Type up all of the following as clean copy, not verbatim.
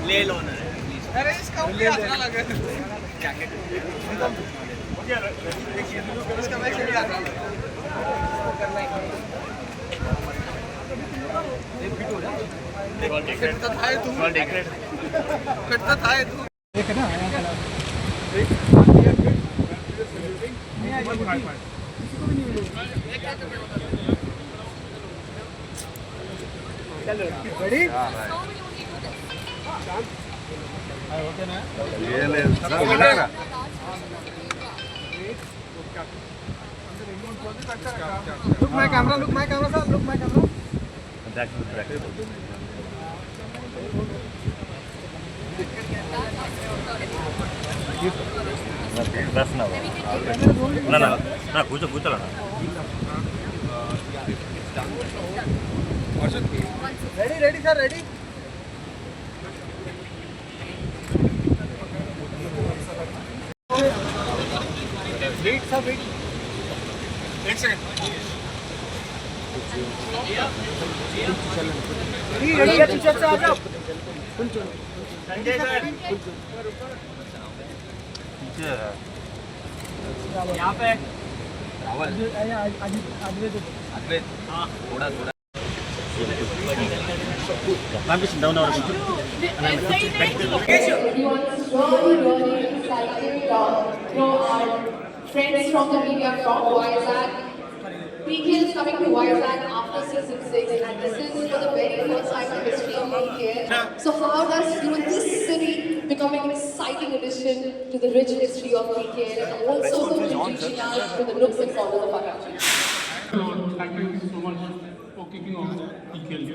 ले लो ना। अरे इसका अच्छा लगा जैकेट इसका मैं भी आता हूं करना ही कटता था तू कटता था तू देख ना देख नहीं आई किसी को भी नहीं मिलेगा चलो रेडी ओके ना ये ले मिलेगा look my camera sir look my camera बस ना ना కూర్చో ready sir ready wait sir wait 1 second ready है पीछे से आ जाओ संजय सर पीछे यहाँ पे हाँ थोड़ा मैम भी डाउन और friends from the media from Vizag. PKL is coming to Vizag after season 6 and this is for the very first time in the history of PKL. So how does this city become an exciting addition to the rich history of PKL and also reaching out to the nooks and corners of our country? Thank you so much for kicking off PKL.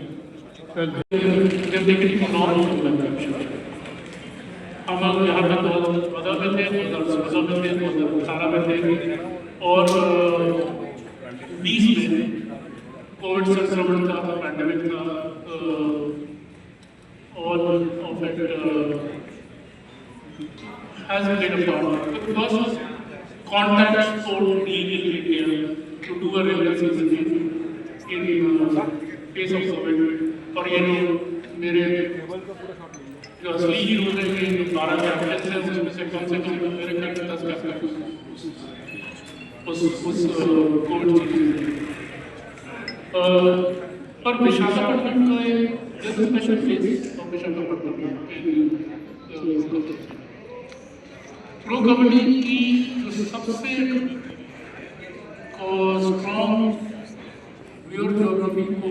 Well, they've taken phenomenal contribution. हम यहाँ पे तो mother में थे, mother में थे, सारा में थे और 20 में कोविड संक्रमण था, पैंडेमिक था all of it has played a part. The first contact sport league in India to do a regular season in face of COVID और ये लोग मेरे जो असली हीरो हैं ये 12 कैप्टन हैं उसमें से कम मेरे ख्याल में 10 कैप्टन उस कोविड सीरीज पर विशाखापट्टनम का एक special face of Visakhapatnam pro kabaddi की जो सबसे स्ट्रॉन्ग व्यूअर ज्योग्राफी को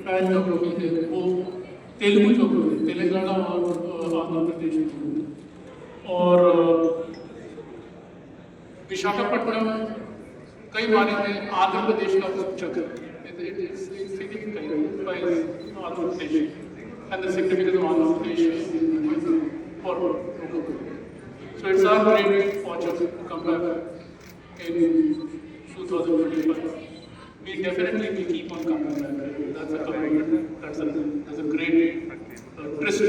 फैन ज्योग्राफी है वो तेलुगु ज्योग्राफी तेलंगाना और आंध्र प्रदेश और विशाखापट्टनम कई बार में आंध्र प्रदेश का चक्र Andhra Pradesh and the significance of Andhra Pradesh for so it's our great fortune to come back in 2025. We definitely will keep on coming back. That's a commitment. That's a great tryst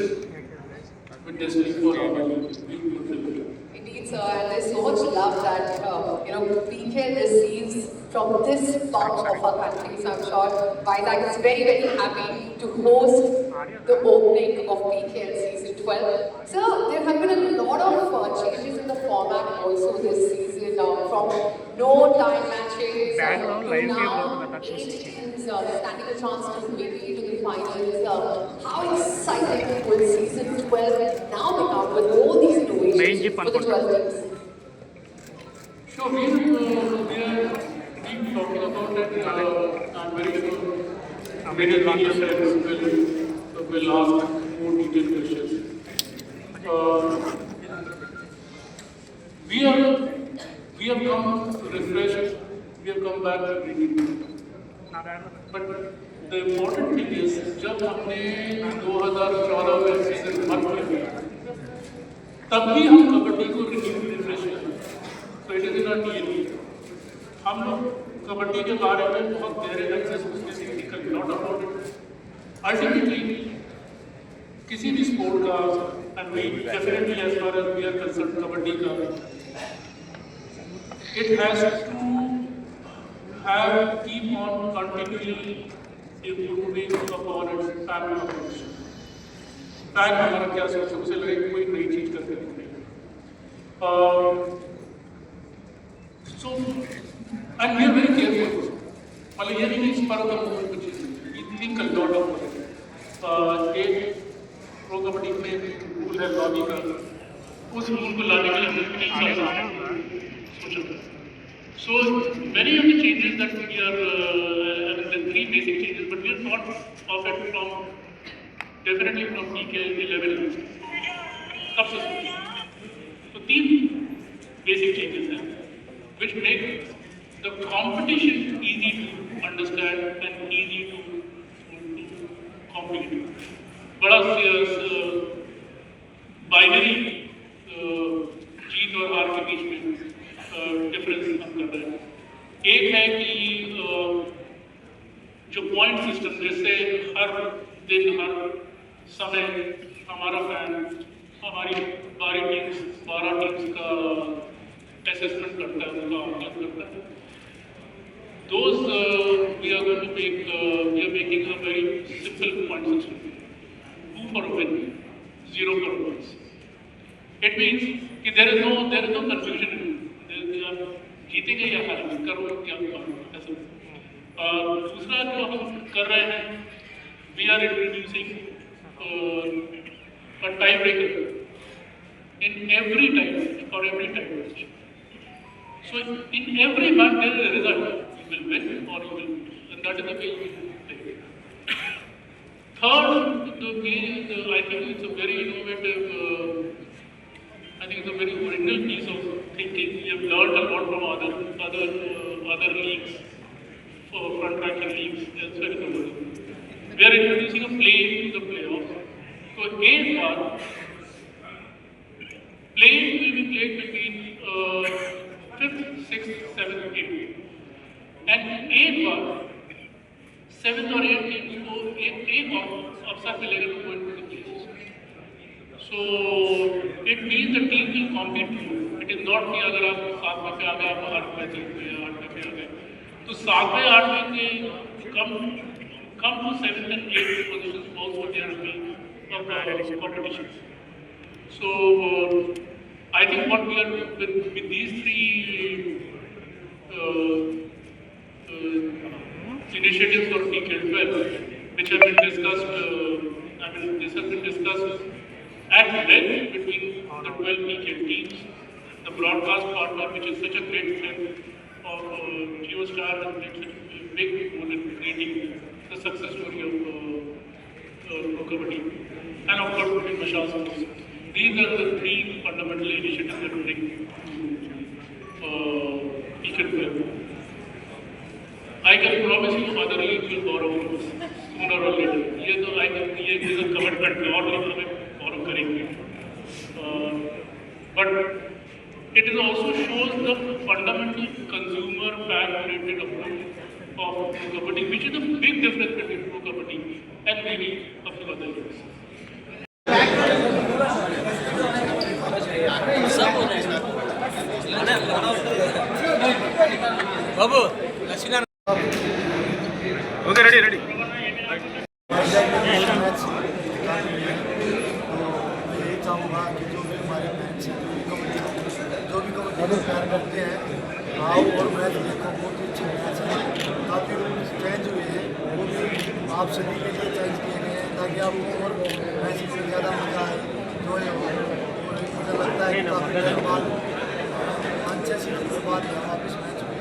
with destiny for our people. Indeed, sir, and there's so much love that PKL receives from this part of our country. So I'm sure Vizag is very, very happy to host the opening of PKL season 12. So there have been a lot of changes in the format also this season. From no time matches to now 8 teams standing a chance to make it to the finals. How exciting will season 12 now become with all these innovations for the 12 teams? Sure, we are talking about it. I'm very sure many media friends will ask more detailed questions. We have come refreshed, we have come back renewed. But the important thing is, जब हमने 2014 में season 1 किया, तब भी हम कबड्डी को refresh किया। So it is in our DNA. हम लोग कबड्डी के बारे में बहुत गहरे ढंग से सोचने सीखते हैं, not about it. Ultimately, किसी भी स्पोर्ट का, and we definitely as far as we are concerned kabaddi का, it has to keep on continually improving upon its fan performance. Fan हमारा क्या सोच है, उसे लगे कोई नई चीज करके दिखाएं। So, and we are very careful. मतलब ये नहीं कि part of the movement कुछ चीज़, we think a lot of it. एक प्रो कबड्डी में रूल है लॉबी का, उस रूल को लाने के लिए हमने 3 साल सोचा। So many of the changes that we are, the 3 basic changes, but we are not of it from definitely from PK11 तब से सोचा। तो 3 basic changes हैं, which make the competition easy to understand and easy to compete. बड़ा binary जीत और हार के बीच में डिफरेंस हम कर रहे हैं। एक है कि जो पॉइंट सिस्टम, जैसे हर दिन हर समय हमारा फैन हमारी 12 टीम्स का असेसमेंट करता है, उनका आकलन करता है। Those we are going to make, we are making a very simple point system. 2 for a win, 0 for a loss. It means कि there is no confusion in it. जीतेंगे या हारेंगे, करो क्या ऐसा। दूसरा जो हम कर रहे हैं, we are introducing a tiebreaker in every time for every time match. So in every match there is a result. You will win or you will lose, and that is the way you will play. Third, I think it's a very innovative, I think it's a very original piece of thinking. We have learned a lot from other leagues, front-ranking leagues elsewhere in the world. We are introducing a play into the playoffs. So एक बार play will be played between 5th, 6th, 7th, 8th. And एक बार 7th और 8th teams को एक अवसर मिलेगा to go into the playoffs. So it means the team will compete. It is not कि अगर आप 7वें पे आ गए, आप 8वें पे या 8वें पे आ गए, तो 7वें 8वें के come to 7th and 8th positions also there will be competition. So I think what we are with these 3 initiatives for PK12, which have been discussed, this has been discussed at length between the 12 PK teams. The broadcast partner, which is such a great friend of GeoStar, has played such a big role in creating the success story of Pro Kabaddi, and of course between Mashal schools. These are the 3 fundamental initiatives that will bring PK12. I can promise you other leagues will borrow sooner or later. ये तो ये is a commitment, और leagues हमें borrow करेंगे. But it is also shows the fundamental consumer fan-oriented approach of Pro Kabaddi, which is a big difference between Pro Kabaddi and maybe a few other leagues. बाबू Lakshminarayan okay ready यही चाहूँगा कि जो भी हमारे match जो भी कबड्डी प्यार करते हैं आओ और मैच देखो, बहुत ही अच्छे मैच हैं। काफ़ी रूल्स चेंज हुए हैं, वो भी आप सभी के लिए चेंज किए गए हैं ताकि आपको और मैच में ज़्यादा मज़ा आए, जो है और मुझे लगता है कि काफ़ी देर बाद 5-6 सीजन के बाद वापस मैच हुए।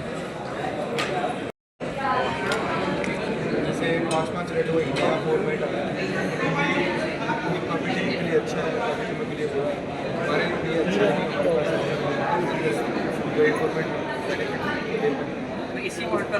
जैसे 5 मैच रेड हुए, इंडिया फॉर्मेट काफ़ी टीम के लिए अच्छा है, काफ़ी टीमों के लिए बुरा है, हमारे लिए अच्छा है। फॉर्मेट इसी पॉइंट पर